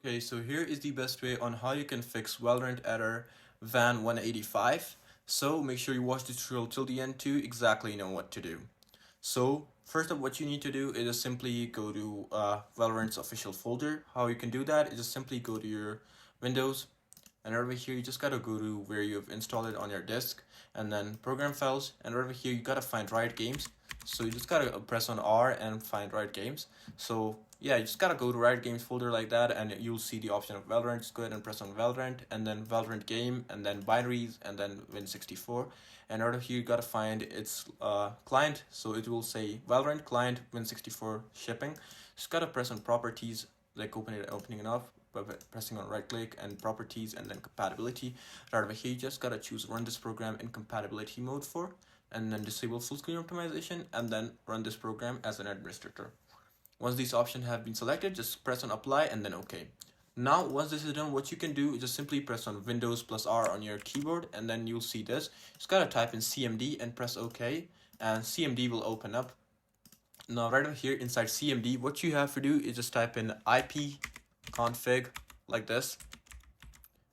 Okay, so here is the best way on how you can fix Valorant Error Van 185. So make sure you watch the tutorial till the end to exactly know what to do. So first up, what you need to do is just simply go to Valorant's official folder. How you can do that is just simply go to your Windows, and over here you just gotta go to where you've installed it on your disk, and then program files, and over here you gotta find Riot Games. So you just gotta press on R and find Riot Games. So yeah, you just gotta go to Riot Games folder like that, and you'll see the option of Valorant. Just go ahead and press on Valorant, and then Valorant game, and then binaries, and then Win64. And over here you gotta find its client. So it will say Valorant client Win64 shipping. Just gotta press on properties, like opening it up by pressing on right click and properties and then compatibility. Right over here you just gotta choose run this program in compatibility mode for, and then disable full screen optimization, and then run this program as an administrator. Once these options have been selected, just press on apply and then OK. Now once this is done, what you can do is just simply press on Windows plus R on your keyboard, and then you'll see this. Just gotta type in CMD and press OK, and CMD will open up. Now right over here inside CMD, what you have to do is just type in IP config like this,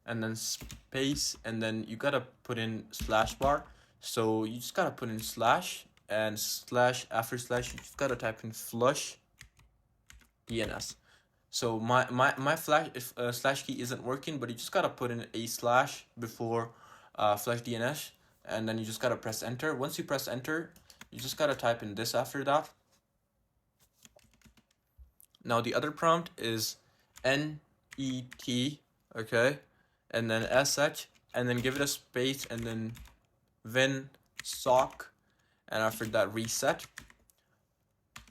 and then space, and then you gotta put in slash bar. So you just gotta put in slash, and slash, after slash you just gotta type in flush DNS. So my flash if slash key isn't working, but you just gotta put in a slash before flush DNS, and then you just gotta press enter. Once you press enter, you just gotta type in this after that. Now the other prompt is NET, okay, and then SH, and then give it a space, and then Vin sock, and after that reset.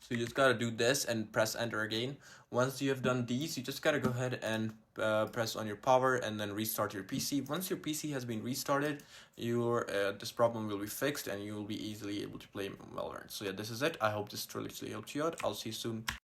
So you just gotta do this and press enter again. Once you have done these, you just gotta go ahead and press on your power and then restart your PC. Once your PC has been restarted, your this problem will be fixed and you will be easily able to play Valorant. So yeah, this is it. I hope this truly helped you out. I'll see you soon.